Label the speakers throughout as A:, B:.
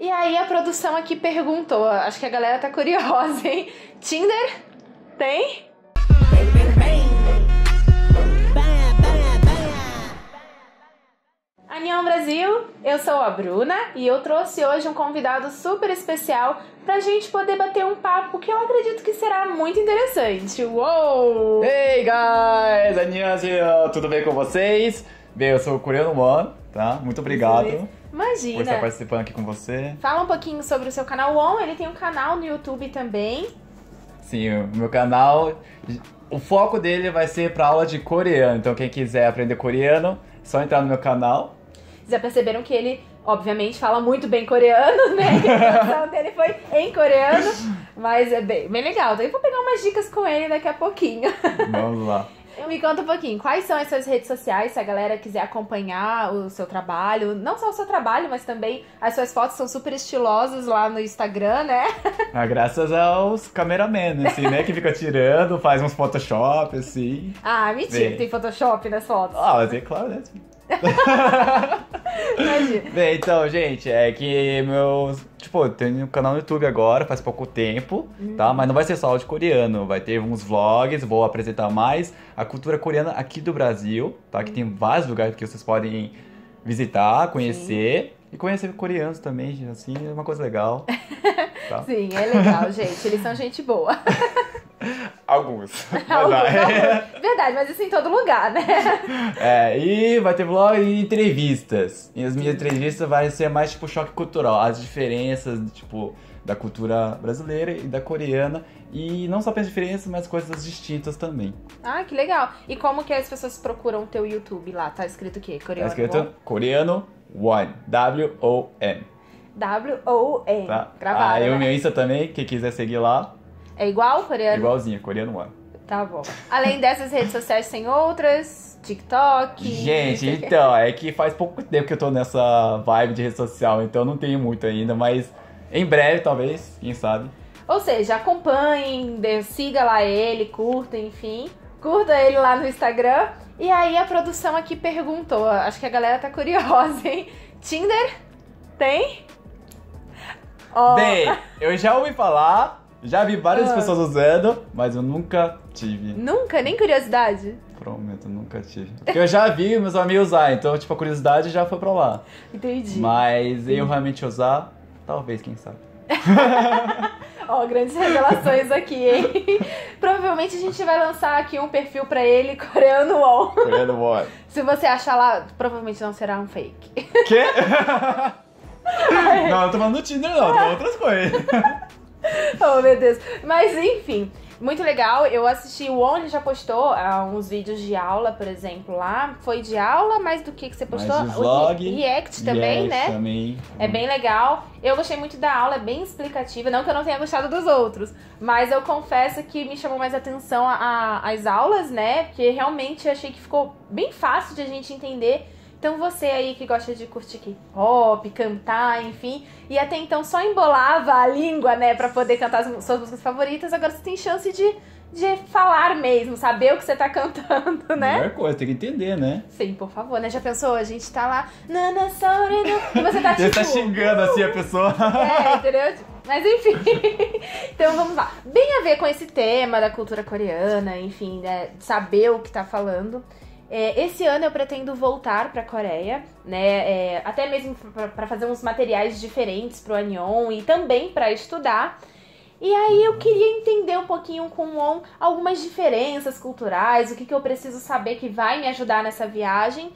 A: E aí a produção aqui perguntou, acho que a galera tá curiosa, hein? Tinder? Tem? Annyeong Brasil, eu sou a Bruna e eu trouxe hoje um convidado super especial pra gente poder bater um papo que eu acredito que será muito interessante. Uou!
B: Hey guys, annyeonghaseyo, tudo bem com vocês? Bem, eu sou o Coreano One, tá? Muito obrigado
A: Imagina!
B: por estar participando aqui com você.
A: Fala um pouquinho sobre o seu canal One, ele tem um canal no YouTube também.
B: Sim, o meu canal, o foco dele vai ser pra aula de coreano, então quem quiser aprender coreano, é só entrar no meu canal.
A: Já perceberam que ele, obviamente, fala muito bem coreano, né? A introdução dele foi em coreano, mas é bem legal. Então eu vou pegar umas dicas com ele daqui a pouquinho.
B: Vamos lá.
A: Me conta um pouquinho, quais são as suas redes sociais, se a galera quiser acompanhar o seu trabalho, não só o seu trabalho, mas também as suas fotos são super estilosas lá no Instagram, né?
B: Ah, graças aos cameramen, assim, né? Que fica tirando, faz uns Photoshop, assim.
A: Ah, mentira, tem Photoshop nas fotos.
B: Ah, mas é claro, né?
A: Imagina.
B: Bem, então, gente, é que eu tenho um canal no YouTube agora, faz pouco tempo, tá? Mas não vai ser só de coreano, vai ter uns vlogs, vou apresentar mais a cultura coreana aqui do Brasil, tá? Que tem vários lugares que vocês podem visitar, conhecer. Sim. E conhecer coreanos também, assim, é uma coisa legal. Tá?
A: Sim, é legal, gente, eles são gente boa.
B: Alguns.
A: Verdade, mas isso em todo lugar, né?
B: E vai ter vlog e entrevistas. E as minhas entrevistas vai ser mais tipo choque cultural, as diferenças tipo da cultura brasileira e da coreana. E não só as diferenças, mas coisas distintas também.
A: Ah, que legal. E como que as pessoas procuram o teu YouTube lá? Tá escrito o quê? Coreano?
B: Tá escrito Coreano One. W-O-N.
A: W-O-N.
B: Tá?
A: Gravado,
B: E o
A: né?
B: meu Insta também, quem quiser seguir lá.
A: É igual coreano?
B: Igualzinho, Coreano One.
A: Tá bom. Além dessas redes sociais, tem outras? TikTok?
B: Gente, então, é que faz pouco tempo que eu tô nessa vibe de rede social, então não tenho muito ainda, mas em breve, talvez, quem sabe.
A: Ou seja, acompanhem, siga lá ele, curta, enfim. Curta ele lá no Instagram. E aí a produção aqui perguntou, acho que a galera tá curiosa, hein? Tinder? Tem? Oh.
B: Bem, eu já ouvi falar... Já vi várias pessoas usando, mas eu nunca tive.
A: Nunca? Nem curiosidade?
B: Prometo, nunca tive. Porque eu já vi meus amigos usar, então, tipo, a curiosidade já foi pra lá.
A: Entendi.
B: Mas eu realmente usar, talvez, quem sabe.
A: Ó, grandes revelações aqui, hein? Provavelmente a gente vai lançar aqui um perfil pra ele, Coreano One.
B: Coreano One.
A: Se você achar lá, provavelmente não será um fake.
B: Quê? Não, eu tô falando do Tinder não, tô falando outras coisas.
A: Oh, meu Deus. Mas, enfim, muito legal. Eu assisti, o On já postou uns vídeos de aula, por exemplo, lá. Foi de aula, mas do que você postou?
B: Mais de vlog,
A: o React também, né?
B: Também.
A: É bem legal. Eu gostei muito da aula, é bem explicativa. Não que eu não tenha gostado dos outros, mas eu confesso que me chamou mais atenção as aulas, né? Porque realmente eu achei que ficou bem fácil de a gente entender. Então você aí que gosta de curtir K-pop, cantar, enfim, e até então só embolava a língua, né, pra poder cantar as suas músicas favoritas, agora você tem chance de falar mesmo, saber o que você tá cantando, né?
B: Melhor coisa, tem que entender, né?
A: Sim, por favor, né? Já pensou? A gente tá lá, nana, sorry, e você tá tipo...
B: Você tá xingando assim a pessoa.
A: Entendeu? Mas enfim, então vamos lá. Bem a ver com esse tema da cultura coreana, enfim, né, saber o que tá falando. Esse ano eu pretendo voltar pra Coreia, né, até mesmo pra fazer uns materiais diferentes pro Annyeong e também pra estudar. E aí eu queria entender um pouquinho com o On algumas diferenças culturais, o que eu preciso saber que vai me ajudar nessa viagem.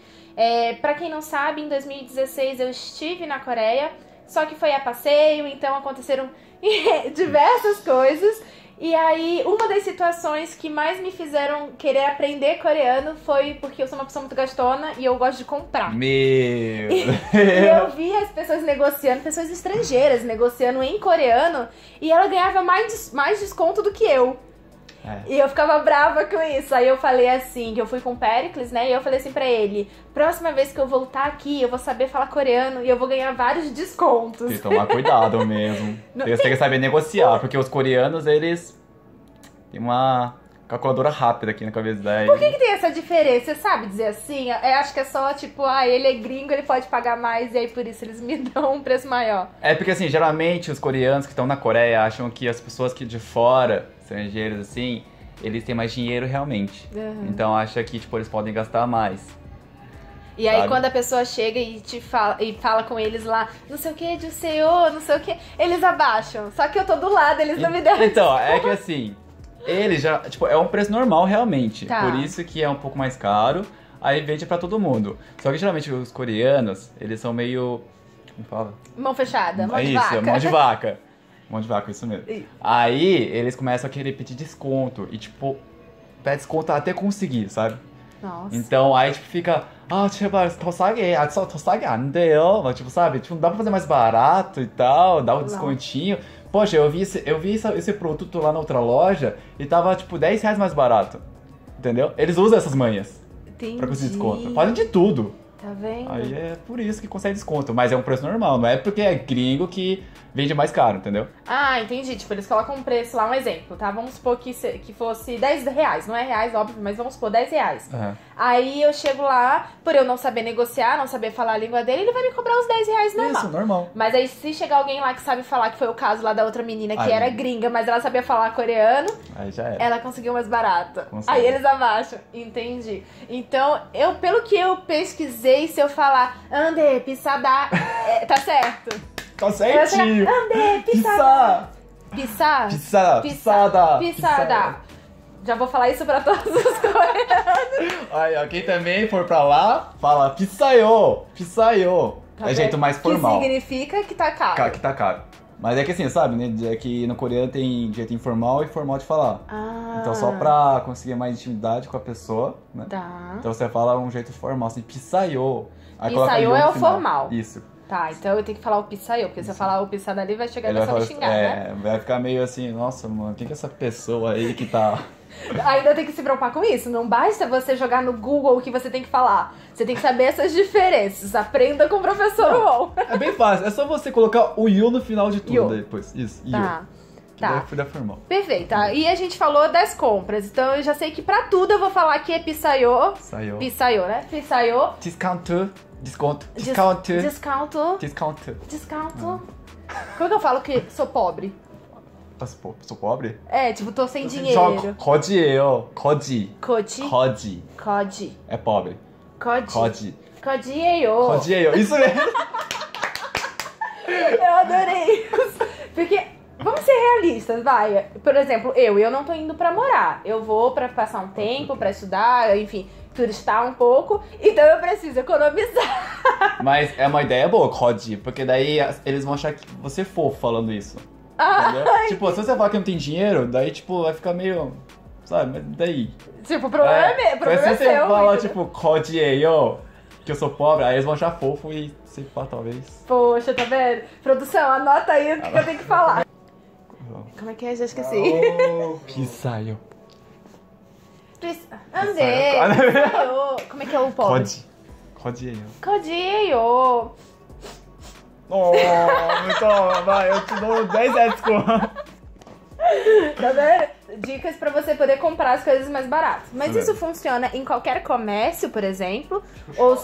A: Pra quem não sabe, em 2016 eu estive na Coreia, só que foi a passeio, então aconteceram diversas coisas. E aí, uma das situações que mais me fizeram querer aprender coreano foi porque eu sou uma pessoa muito gastona e eu gosto de comprar.
B: Meu!
A: E eu vi as pessoas negociando, pessoas estrangeiras negociando em coreano, e ela ganhava mais desconto do que eu. E eu ficava brava com isso. Aí eu falei assim, que eu fui com o Pericles, né? E eu falei assim pra ele, próxima vez que eu voltar aqui, eu vou saber falar coreano e eu vou ganhar vários descontos.
B: Tem que tomar cuidado mesmo. Você tem que saber negociar, porque os coreanos, eles têm uma calculadora rápida aqui na cabeça daí.
A: Por que tem essa diferença? Você sabe dizer assim? Eu acho que é só tipo, ele é gringo, ele pode pagar mais e aí por isso eles me dão um preço maior.
B: É porque assim, geralmente os coreanos que estão na Coreia acham que as pessoas que de fora, estrangeiros assim, eles têm mais dinheiro realmente.
A: Uhum.
B: Então acha que tipo, eles podem gastar mais.
A: E aí
B: Sabe?
A: quando a pessoa chega e fala com eles lá, não sei o que, de senhor, não sei o que, eles abaixam. Só que eu tô do lado, eles não me deram.
B: Então, é que assim, ele já, tipo, é um preço normal realmente.
A: Tá.
B: Por isso que é um pouco mais caro. Aí vende pra todo mundo. Só que geralmente os coreanos, eles são meio... Como fala?
A: Mão fechada, mão
B: É
A: de
B: isso,
A: vaca.
B: mão de vaca. Mão de vaca, isso mesmo.
A: Isso.
B: Aí eles começam a querer pedir desconto. E tipo, pede desconto até conseguir, sabe?
A: Nossa.
B: Então aí tipo fica... Ah, 제발 더 싸게. 더 싸게 안 돼요. Mas, tipo, sabe? Tipo, não dá pra fazer mais barato e tal. Dá um descontinho. Poxa, eu vi esse produto lá na outra loja e tava tipo 10 reais mais barato. Entendeu? Eles usam essas manhas.
A: Entendi.
B: Pra conseguir desconto. Fazem de tudo.
A: Tá vendo?
B: Aí é por isso que consegue desconto. Mas é um preço normal, não é porque é gringo que vende mais caro, entendeu?
A: Ah, entendi. Tipo, eles colocam um preço lá, um exemplo, tá? Vamos supor que fosse 10 reais. Não é reais, óbvio, mas vamos supor 10 reais.
B: Uhum.
A: Aí eu chego lá, por eu não saber negociar, não saber falar a língua dele, ele vai me cobrar os 10 reais normal.
B: Isso, normal.
A: Mas aí se chegar alguém lá que sabe falar, que foi o caso lá da outra menina, que
B: Aí.
A: era gringa, mas ela sabia falar coreano,
B: Aí já era.
A: ela conseguiu mais barato.
B: Consegue.
A: Aí eles abaixam. Entendi. Então, pelo que eu pesquisei, se eu falar ande, pisada, tá certo.
B: Tá certinho.
A: Ande,
B: Pissa!
A: Pisar.
B: Pisada!
A: Pisada. Já vou falar isso pra todos os coreanos.
B: Aí, ó, quem também for pra lá, fala pissaio! Pissaio!
A: Tá
B: É jeito
A: vendo?
B: mais formal.
A: Que significa que tá caro.
B: Que tá caro. Mas é que assim, sabe, né? É que no coreano tem jeito informal e formal de falar.
A: Ah.
B: Então só pra conseguir mais intimidade com a pessoa, né?
A: Tá.
B: Então você fala um jeito formal, assim, pissaio. Aí
A: Pissaio
B: coloca yo
A: é
B: no
A: o
B: final.
A: formal.
B: Isso.
A: Tá, então eu tenho que falar o pissaio, porque se eu falar o pisada ali, vai chegar
B: Ele
A: e
B: vai
A: vai
B: falar,
A: me xingar, né?
B: vai ficar meio assim, nossa, mano, quem que é essa pessoa aí que tá...
A: Ainda tem que se preocupar com isso. Não basta você jogar no Google o que você tem que falar. Você tem que saber essas diferenças. Aprenda com o professor UOL.
B: É bem fácil, é só você colocar o you no final de tudo
A: Yo.
B: depois. Isso, you.
A: Tá. Tá.
B: Daí formal.
A: Perfeito. E a gente falou das compras. Então eu já sei que pra tudo eu vou falar que é pissaio.
B: Saiu.
A: Pissaio, né? Pissaio.
B: Discount. Desconto. Discount.
A: Desconto.
B: Discount.
A: Desconto. Como que eu falo que sou pobre?
B: Sou pobre?
A: É, tipo, tô sem
B: 저
A: dinheiro.
B: 거지예요. 거지.
A: Coji.
B: 거지.
A: Coji.
B: É pobre.
A: Coji.
B: 거지.
A: Codieio.
B: 거지예요. Isso mesmo.
A: Eu adorei isso. Porque, vamos ser realistas, vai. Por exemplo, eu não tô indo pra morar. Eu vou pra passar um tempo, pra estudar, enfim, turistar um pouco. Então eu preciso economizar.
B: Mas é uma ideia boa, 거지. Porque daí eles vão achar que você é fofo falando isso. Entendeu? Tipo, se você falar que não tem dinheiro, daí tipo, vai ficar meio... Sabe, mas daí...
A: Tipo, o problema é meu, o
B: Mas
A: problema é
B: se você
A: seu.
B: falar,
A: entendeu?
B: tipo, 거지예요, que eu sou pobre, aí eles vão achar fofo e sei pá, talvez.
A: Poxa, tá vendo? Produção, anota aí o que eu tenho que falar. Como é que é? Já esqueci.
B: 비싸요.
A: Andê. Como é que é o pobre?
B: 거지. 거지예요.
A: Codieio.
B: Então, vai, eu te dou 10 reais de desconto.
A: Tá vendo? Dicas pra você poder comprar as coisas mais baratas. Mas
B: Isso
A: isso funciona em qualquer comércio, por exemplo? Ou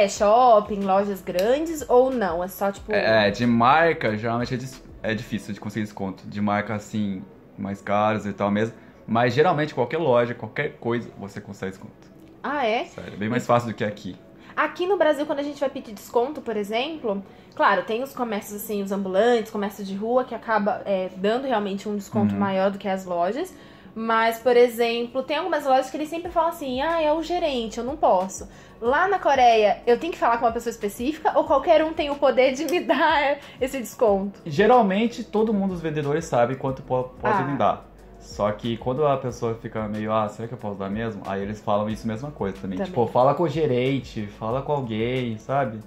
A: shopping, lojas grandes, ou não? É só tipo.
B: De marca, geralmente é difícil de conseguir desconto. De marca, assim, mais caras e tal mesmo. Mas geralmente qualquer loja, qualquer coisa, você consegue desconto.
A: Ah, é?
B: Sério, é bem mais fácil do que aqui.
A: Aqui no Brasil, quando a gente vai pedir desconto, por exemplo, claro, tem os comércios assim, os ambulantes, comércios de rua, que acaba dando realmente um desconto maior do que as lojas. Mas, por exemplo, tem algumas lojas que eles sempre falam assim, é o gerente, eu não posso. Lá na Coreia, eu tenho que falar com uma pessoa específica ou qualquer um tem o poder de me dar esse desconto?
B: Geralmente, todo mundo, os vendedores, sabe quanto pode me dar. Só que quando a pessoa fica meio, será que eu posso dar mesmo? Aí eles falam isso mesma coisa também. Tipo, fala com o gerente, fala com alguém, sabe?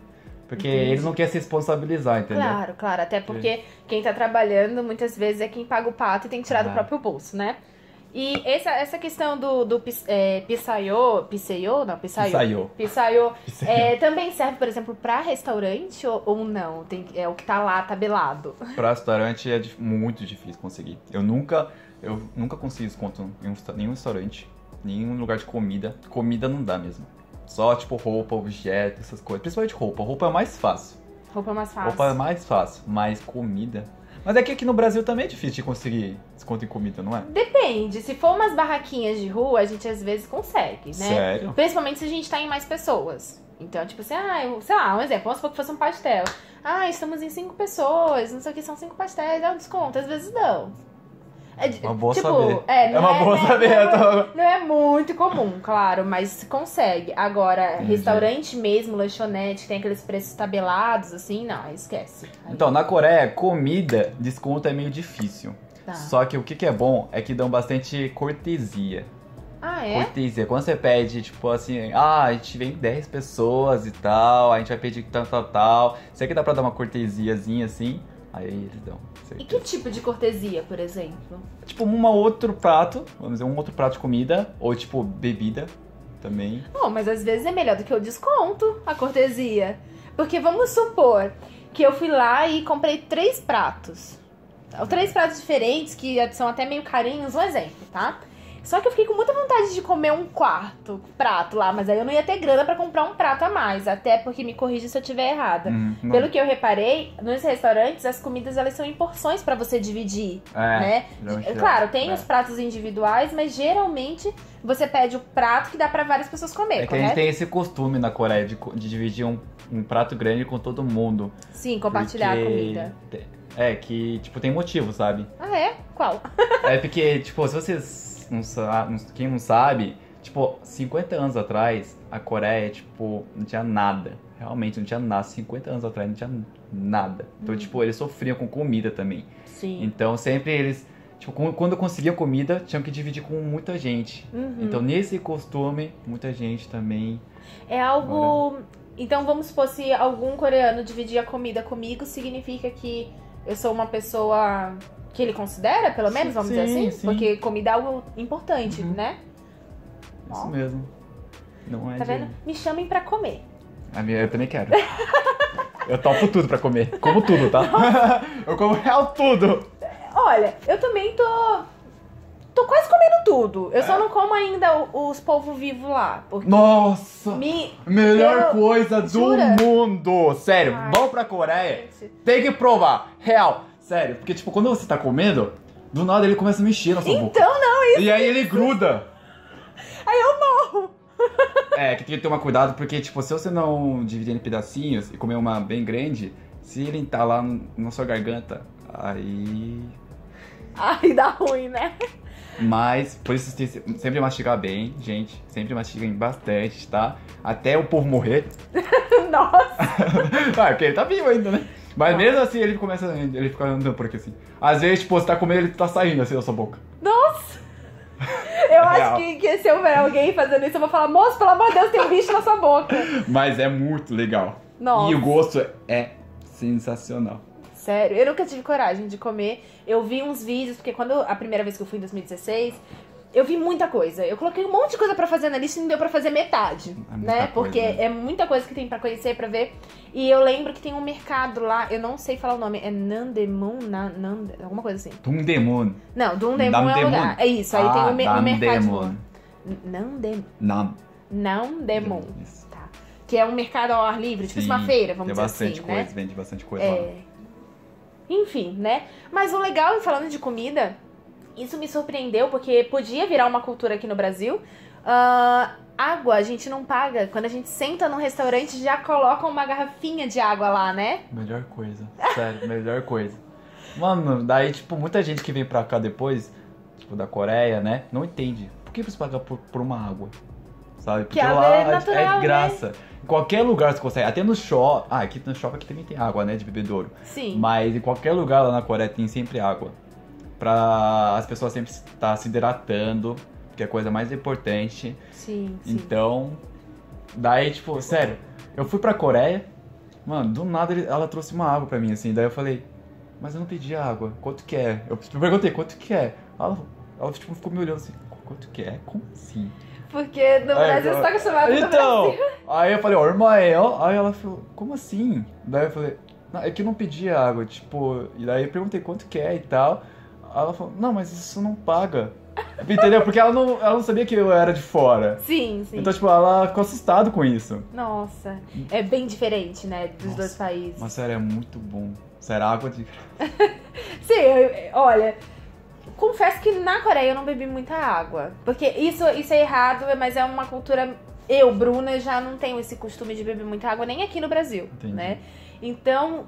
B: Porque eles não querem se responsabilizar, entendeu?
A: Claro, claro. Até porque quem tá trabalhando, muitas vezes, é quem paga o pato e tem que tirar do próprio bolso, né? E essa questão do Pisaiô, também serve, por exemplo, pra restaurante ou não? É o que tá lá tabelado.
B: Pra restaurante é muito difícil conseguir. Eu nunca consegui desconto em nenhum restaurante, nenhum lugar de comida. Comida não dá mesmo. Só tipo roupa, objeto, essas coisas. Principalmente roupa. Roupa é mais fácil.
A: Roupa é mais fácil.
B: Roupa é mais fácil, mas comida... Mas é que aqui no Brasil também é difícil de conseguir desconto em comida, não é?
A: Depende. Se for umas barraquinhas de rua, a gente às vezes consegue, né?
B: Sério?
A: Principalmente se a gente tá em mais pessoas. Então, tipo assim, sei lá, um exemplo. Vamos supor que fosse um pastel. Estamos em 5 pessoas, não sei o que, são 5 pastéis, dá um desconto. Às vezes não.
B: Uma boa
A: tipo,
B: saber.
A: É uma boa
B: saber.
A: Não é muito comum, claro, mas se consegue. Agora,
B: Entendi.
A: Restaurante mesmo, lanchonete, que tem aqueles preços tabelados, assim, não, aí esquece.
B: Então, na Coreia, comida, desconto é meio difícil.
A: Tá.
B: Só que o que é bom é que dão bastante cortesia.
A: Ah, é?
B: Cortesia. Quando você pede, tipo assim, a gente vem 10 pessoas e tal, a gente vai pedir tal. Sei que dá pra dar uma cortesiazinha assim, aí eles dão.
A: E que tipo de cortesia, por exemplo?
B: Tipo, outro prato, vamos dizer, um outro prato de comida, ou tipo, bebida também.
A: Bom, mas às vezes é melhor do que o desconto, a cortesia. Porque vamos supor que eu fui lá e comprei 3 pratos. 3 pratos diferentes, que são até meio carinhos, um exemplo, tá? Só que eu fiquei com muita vontade de comer um quarto prato lá, mas aí eu não ia ter grana pra comprar um prato a mais, até porque me corrija se eu estiver errada. Pelo que eu reparei, nos restaurantes as comidas elas são em porções pra você dividir, né? Claro, tem os pratos individuais, mas geralmente você pede o prato que dá pra várias pessoas comer,
B: correto? A gente tem esse costume na Coreia de dividir um prato grande com todo mundo.
A: Sim, compartilhar a comida.
B: Que, tipo, tem motivo, sabe?
A: Ah, é? Qual?
B: É porque, tipo, se vocês... quem não sabe, tipo, 50 anos atrás, a Coreia, tipo, não tinha nada. Realmente não tinha nada. 50 anos atrás não tinha nada. Então, tipo, eles sofriam com comida também.
A: Sim.
B: Então, sempre eles, tipo, quando conseguiam comida, tinham que dividir com muita gente. Então, nesse costume, muita gente também...
A: É algo... Então, vamos supor, se algum coreano dividir a comida comigo, significa que eu sou uma pessoa... que ele considera, pelo menos, vamos dizer assim? Sim. Porque comida é algo importante, né?
B: Isso mesmo. Não é
A: tá vendo? Me chamem pra comer.
B: Eu também quero. Eu topo tudo pra comer. Como tudo, tá? Eu como real tudo.
A: Olha, eu também tô quase comendo tudo. Eu só não como ainda os polvos vivos lá.
B: Nossa! Melhor coisa do mundo! Sério, vamos pra Coreia.
A: Gente.
B: Tem que provar. Real. Sério, porque tipo, quando você tá comendo, do nada ele começa a mexer na sua boca.
A: Então não, isso.
B: E aí ele gruda.
A: Aí eu morro.
B: Que tem que tomar cuidado, porque tipo, se você não dividir em pedacinhos e comer uma bem grande, se ele tá lá na sua garganta, aí
A: dá ruim, né?
B: Mas, por isso sempre mastigar bem, gente. Sempre mastiguem bastante, tá? Até o povo morrer.
A: Nossa!
B: Porque ele tá vivo ainda, né? Mas mesmo assim ele fica andando por aqui assim. Às vezes, tipo, você tá comendo, ele tá saindo assim da sua boca.
A: Nossa! Eu acho que se eu ver alguém fazendo isso, eu vou falar, moço, pelo amor de Deus, tem um bicho na sua boca.
B: Mas é muito legal.
A: Nossa.
B: E o gosto é sensacional.
A: Sério, eu nunca tive coragem de comer. Eu vi uns vídeos, porque a primeira vez que eu fui em 2016, eu vi muita coisa. Eu coloquei um monte de coisa pra fazer na lista e não deu pra fazer metade, né? Porque é muita coisa que tem pra conhecer, pra ver. E eu lembro que tem um mercado lá, eu não sei falar o nome, é Nandaemun, alguma coisa assim.
B: Dundaemun.
A: Não, Dundaemun é o lugar. É isso, aí tem o mercado. Nandaemun. Tá. Que é um mercado ao ar livre, tipo uma feira, vamos dizer assim, né?
B: Vende bastante coisa lá.
A: Enfim, né? Mas o legal, falando de comida, isso me surpreendeu, porque podia virar uma cultura aqui no Brasil. Água, a gente não paga. Quando a gente senta num restaurante, já colocam uma garrafinha de água lá, né?
B: Melhor coisa. Sério, melhor coisa. Mano, daí, tipo, muita gente que vem pra cá depois, tipo, da Coreia, né? Não entende. Por que você paga por uma água? Sabe? Porque
A: água
B: lá
A: é natural,
B: é de graça.
A: né?
B: Em qualquer lugar você consegue. Até no shopping. Aqui no shopping aqui também tem água, né? De bebedouro.
A: Sim.
B: Mas em qualquer lugar lá na Coreia tem sempre água. Pra as pessoas sempre estar se hidratando, que é a coisa mais importante.
A: Sim.
B: Então, daí, tipo, sério, eu fui pra Coreia, mano, do nada ela trouxe uma água pra mim, assim, daí eu falei, mas eu não pedi água, quanto que é? Eu perguntei, quanto que é? Ela, Ela, tipo, ficou me olhando assim, quanto que é? Como assim?
A: Porque no Brasil você tá acostumado com o Brasil.
B: Aí eu falei, ó, irmã, aí ela falou, como assim? Daí eu falei, não, é que eu não pedi água, tipo, e daí eu perguntei quanto que é e tal. Aí ela falou, não, mas isso não paga. Entendeu? Porque ela não sabia que eu era de fora.
A: Sim, sim.
B: Então, tipo, ela ficou assustada com isso.
A: Nossa, é bem diferente, né, dos dois países.
B: Mas sério, é muito bom. Sério, água de...
A: Sim, olha, confesso que na Coreia eu não bebi muita água. Porque isso é errado, mas é uma cultura... Eu, Bruna, já não tenho esse costume de beber muita água, nem aqui no Brasil,
B: Entendi.
A: né? Então,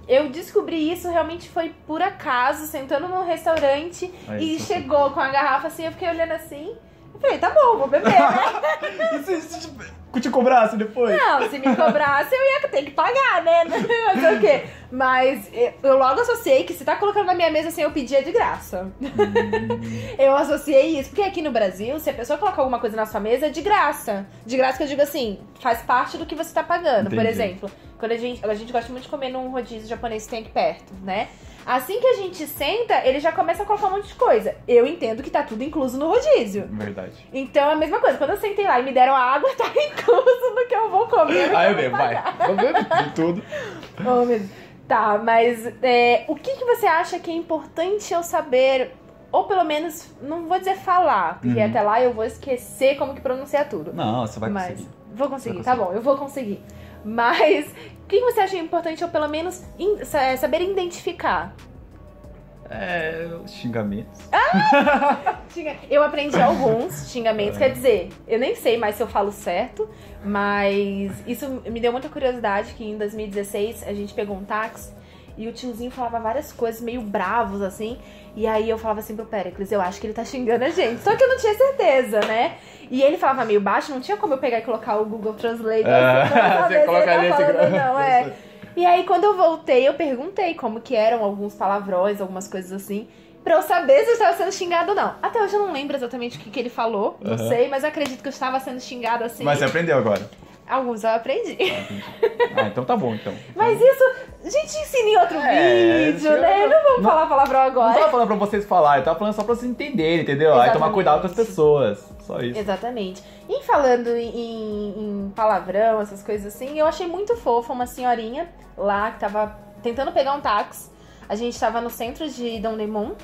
A: eu descobri isso realmente foi por acaso, sentando num restaurante e chegou com a garrafa assim, eu fiquei olhando assim... Eu falei, tá bom, vou beber, né?
B: E se te cobrasse depois?
A: Não, se me cobrasse, eu ia ter que pagar, né? Mas o quê? Mas eu logo associei que se tá colocando na minha mesa sem eu pedir é de graça. Eu associei isso, porque aqui no Brasil, se a pessoa colocar alguma coisa na sua mesa, é de graça. De graça que eu digo assim, faz parte do que você tá pagando.
B: Entendi.
A: Por exemplo, quando a gente gosta muito de comer num rodízio japonês que tem aqui perto, né? Assim que a gente senta, ele já começa a colocar um monte de coisa. Eu entendo que tá tudo incluso no rodízio.
B: Verdade.
A: Então é a mesma coisa. Quando eu sentei lá e me deram água, tá incluso no que eu vou comer.
B: Aí eu bebo, vai. Vou beber tudo.
A: Oh, meu Deus. Tá, mas o que você acha que é importante eu saber, ou pelo menos, não vou dizer falar, porque até lá eu vou esquecer como que pronunciar tudo.
B: Não, você vai conseguir.
A: Vou conseguir, tá bom, eu vou conseguir. Mas o que você acha importante eu pelo menos saber identificar?
B: Xingamentos.
A: Eu aprendi alguns xingamentos, quer dizer, eu nem sei mais se eu falo certo, mas isso me deu muita curiosidade que em 2016 a gente pegou um táxi e o tiozinho falava várias coisas meio bravos, assim, e aí eu falava assim pro Péricles, eu acho que ele tá xingando a gente, só que eu não tinha certeza, né? E ele falava meio baixo, não tinha como eu pegar e colocar o Google Translate
B: você coloca ali
A: não, E aí, quando eu voltei, eu perguntei como que eram alguns palavrões, algumas coisas assim, pra eu saber se eu estava sendo xingado ou não. Até hoje eu não lembro exatamente o que ele falou, não sei, mas eu acredito que eu estava sendo xingado assim.
B: Mas você aprendeu agora?
A: Alguns eu aprendi.
B: Então tá bom, então.
A: Mas isso, a gente ensina em outro vídeo, né? Não vamos falar palavrão agora.
B: Não tava falando pra vocês falarem, eu tava falando só pra vocês entenderem, entendeu?
A: Exatamente.
B: Aí tomar cuidado com as pessoas, só isso.
A: Exatamente. E falando em palavrão, essas coisas assim, eu achei muito fofa uma senhorinha lá que tava tentando pegar um táxi. A gente tava no centro de Dongdaemun.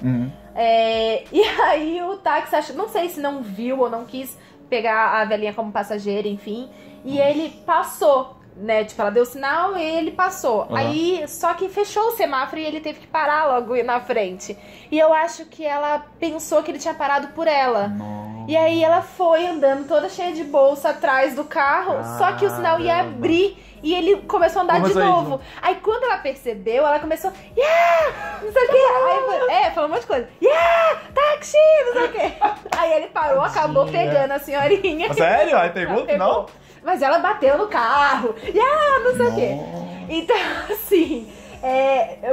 A: E aí o táxi, não sei se não viu ou não quis pegar a velhinha como passageira, enfim. E ele passou, né? Tipo, ela deu sinal e ele passou. Aí, só que fechou o semáforo e ele teve que parar logo na frente. E eu acho que ela pensou que ele tinha parado por ela.
B: Nossa.
A: E aí ela foi andando toda cheia de bolsa atrás do carro, só que o sinal ia abrir e ele começou a andar de novo. Aí quando ela percebeu, ela começou, não sei o que. Aí, falou um monte de coisa. Táxi, não sei o que. Aí ele parou, acabou pegando a senhorinha.
B: Sério? Aí pegou no final?
A: Mas ela bateu no carro. Não sei o quê. Então, assim,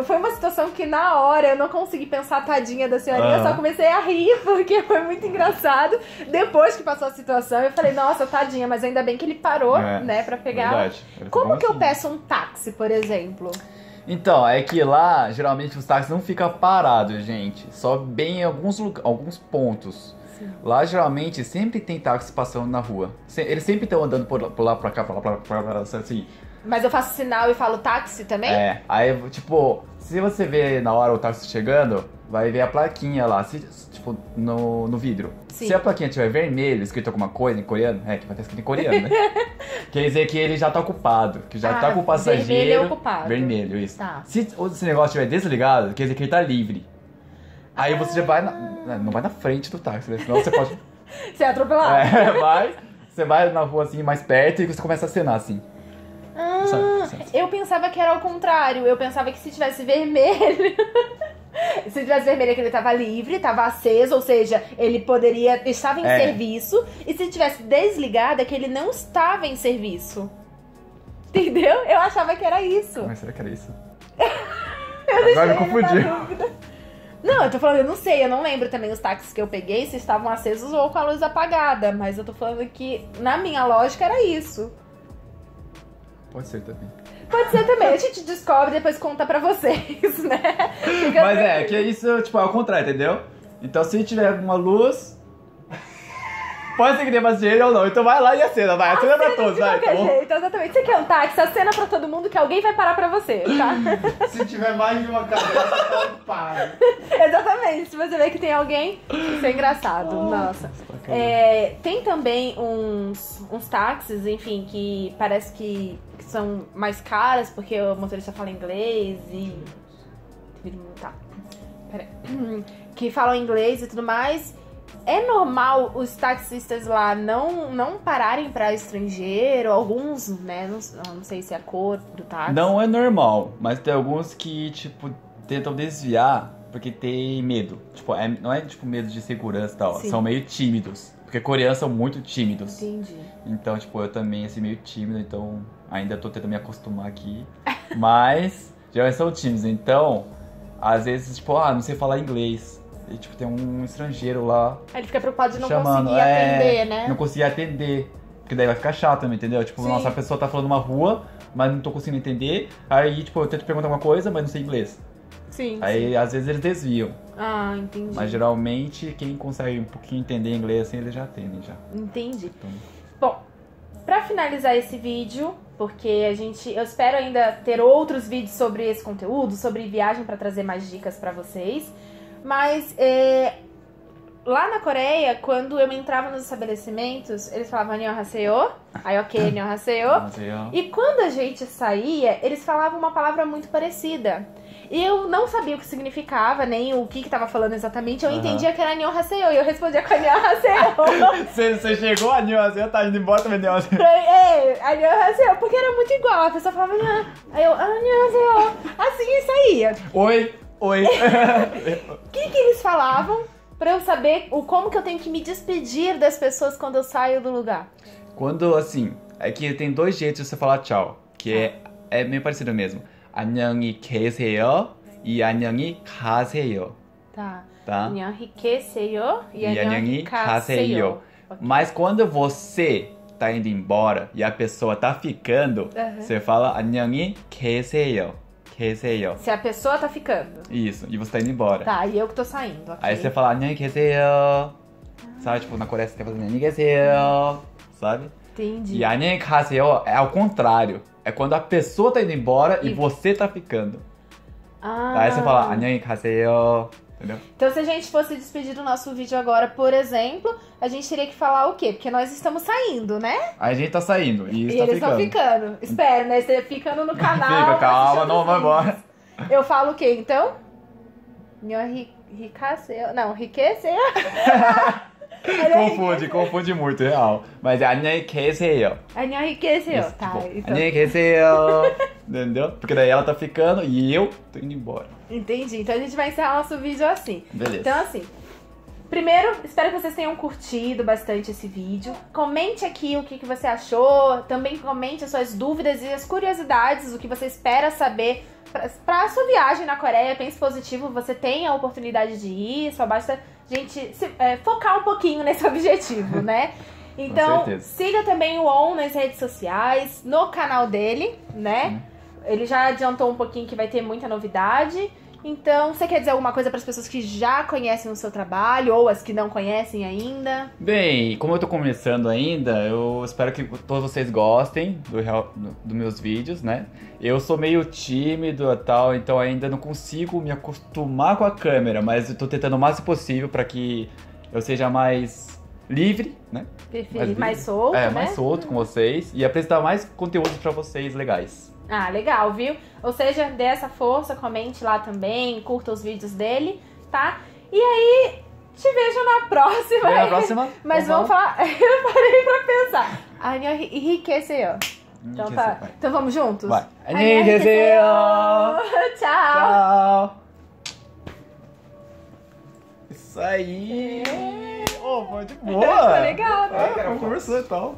A: foi uma situação que na hora eu não consegui pensar tadinha da senhorinha, só comecei a rir, porque foi muito engraçado. Depois que passou a situação, eu falei, nossa, tadinha, mas ainda bem que ele parou, né, pra pegar ela. Como que eu peço um táxi, por exemplo?
B: Então, é que lá, geralmente, os táxis não ficam parados, gente. Só bem em alguns pontos. Sim. Lá, geralmente, sempre tem táxi passando na rua. Eles sempre estão andando por lá, pra cá, pra lá, assim.
A: Mas eu faço sinal e falo táxi também?
B: Aí, tipo, se você vê na hora o táxi chegando, vai ver a plaquinha lá, tipo, no vidro. Sim. Se a plaquinha tiver vermelho, escrito alguma coisa em coreano, que vai estar escrito em coreano, né? Quer dizer que ele já tá ocupado, que já tá com o passageiro.
A: Vermelho é ocupado.
B: Vermelho, isso.
A: Tá.
B: Se esse negócio estiver desligado, quer dizer que ele tá livre. Aí você já vai não vai na frente do táxi, né? Senão você pode...
A: Você é atropelado.
B: Você vai na rua assim, mais perto, e você começa a acenar assim.
A: Eu pensava que era ao contrário. Eu pensava que se tivesse vermelho... Se tivesse vermelho é que ele tava livre, tava aceso, ou seja, ele estava em serviço. E se tivesse desligado é que ele não estava em serviço. Entendeu? Eu achava que era isso.
B: Mas será que era isso?
A: Agora
B: me confundi.
A: Não, eu tô falando, eu não sei, eu não lembro também os táxis que eu peguei se estavam acesos ou com a luz apagada. Mas eu tô falando que, na minha lógica, era isso.
B: Pode ser também.
A: Pode ser também, a gente descobre e depois conta pra vocês, né?
B: Mas que isso, tipo, é ao contrário, entendeu? Então se tiver alguma luz, pode ser que dê mais dinheiro ou não. Então vai lá e acena, vai. Acena pra todos, vai.
A: De qualquer jeito, exatamente. Você quer um táxi, acena pra todo mundo que alguém vai parar pra você, tá?
C: Se tiver mais de uma cabeça, então para.
A: Exatamente. Se você vê que tem alguém, isso é engraçado. Nossa. Tem também uns táxis, enfim, que parece que são mais caras porque o motorista fala inglês e... Tá. Peraí. Que falam inglês e tudo mais. É normal os taxistas lá não pararem pra estrangeiro? Alguns, né? Não sei se é a cor do táxi.
B: Não é normal, mas tem alguns que, tipo, tentam desviar porque tem medo. Tipo, não é tipo medo de segurança e tal.
A: Sim.
B: São meio tímidos. Porque coreanos são muito tímidos.
A: Entendi.
B: Então, tipo, eu também, assim, meio tímido, então ainda tô tentando me acostumar aqui. Mas, geralmente são tímidos. Então, às vezes, tipo, não sei falar inglês. E, tipo, tem um estrangeiro lá.
A: Aí ele fica preocupado de não
B: chamando,
A: conseguir atender, né?
B: Não conseguir atender. Porque daí vai ficar chato também, entendeu? Tipo,
A: Sim.
B: nossa, a pessoa tá falando uma rua, mas não tô conseguindo entender. Aí, tipo, eu tento perguntar alguma coisa, mas não sei inglês.
A: Sim.
B: Aí, às vezes, eles desviam.
A: Ah, entendi.
B: Mas, geralmente, quem consegue um pouquinho entender inglês, assim, eles já atendem, já.
A: Entendi.
B: Então...
A: Bom, pra finalizar esse vídeo, porque eu espero ainda ter outros vídeos sobre esse conteúdo, sobre viagem pra trazer mais dicas pra vocês. Mas lá na Coreia, quando eu entrava nos estabelecimentos, eles falavam Annyeonghaseyo, aí ok, Annyeonghaseyo. E quando a gente saía, eles falavam uma palavra muito parecida. E eu não sabia o que significava, nem o que tava falando exatamente. Eu entendia que era Annyeonghaseyo e eu respondia com Annyeonghaseyo.
B: Você chegou, Annyeonghaseyo, tá indo embora também, Annyeonghaseyo.
A: Annyeonghaseyo, porque era muito igual. A pessoa falava, aí eu, Annyeonghaseyo. Assim e saía.
B: Oi.
A: O que eles falavam pra eu saber como que eu tenho que me despedir das pessoas quando eu saio do lugar?
B: Quando, assim, é que tem dois jeitos de você falar tchau, que é meio parecido mesmo. 안녕히 계세요 e 안녕히 가세요.
A: Tá.
B: Tá?
A: 안녕히 계세요
B: e 안녕히 가세요.
A: Okay.
B: Mas quando você tá indo embora e a pessoa tá ficando, você fala 안녕히 계세요.
A: Se a pessoa tá ficando.
B: Isso, e você tá indo embora.
A: Tá, e eu que tô saindo. Okay.
B: Aí você fala 안녕히 계세요. Sabe, tipo, na Coreia você tem que fazer 안녕히 계세요. Sabe?
A: Entendi.
B: E 안녕히 가세요 é ao contrário. É quando a pessoa tá indo embora e você tá ficando. Aí você fala 안녕히 가세요. Entendeu?
A: Então, se a gente fosse despedir do nosso vídeo agora, por exemplo, a gente teria que falar o quê? Porque nós estamos saindo, né?
B: Aí a gente tá saindo e
A: eles estão ficando. Espero, né? Você ficando no canal.
B: Fica, calma, não vai embora.
A: Eu falo o quê, então? Não, enriqueceu.
B: Confunde muito, real. Mas é 안녕히 계세요.
A: 안녕히 계세요.
B: Isso,
A: tá,
B: tipo,
A: então.
B: 안녕히 계세요. Entendeu? Porque daí ela tá ficando e eu tô indo embora.
A: Entendi. Então a gente vai encerrar nosso vídeo assim.
B: Beleza.
A: Então assim, primeiro, espero que vocês tenham curtido bastante esse vídeo. Comente aqui o que você achou. Também comente as suas dúvidas e as curiosidades, o que você espera saber para a sua viagem na Coreia. Pense positivo, você tem a oportunidade de ir, só basta a gente focar um pouquinho nesse objetivo, né? Então, siga também o On nas redes sociais, no canal dele, né? Ele já adiantou um pouquinho que vai ter muita novidade. Então, você quer dizer alguma coisa para as pessoas que já conhecem o seu trabalho ou as que não conhecem ainda?
B: Bem, como eu tô começando ainda, eu espero que todos vocês gostem dos meus vídeos, né? Eu sou meio tímido e tal, então ainda não consigo me acostumar com a câmera, mas eu tô tentando o máximo possível para que eu seja mais livre, né?
A: Perfeito, mais solto, né?
B: Mais solto com vocês e apresentar mais conteúdos para vocês legais.
A: Ah, legal, viu? Ou seja, dê essa força, comente lá também, curta os vídeos dele, tá? E aí, te vejo na próxima.
B: Na próxima?
A: Mas vamos falar... Eu parei pra pensar. Annyeonghaseyo. Então tá. Então vamos juntos?
B: Vai. Annyeonghaseyo.
A: Tchau.
B: Isso aí. Foi de boa.
A: Foi legal, né?
B: Conversou e tal.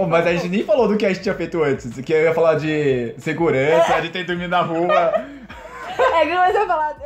B: Mas a gente nem falou do que a gente tinha feito antes. Que eu ia falar de segurança, de ter dormido na rua.
A: Mas eu ia falar...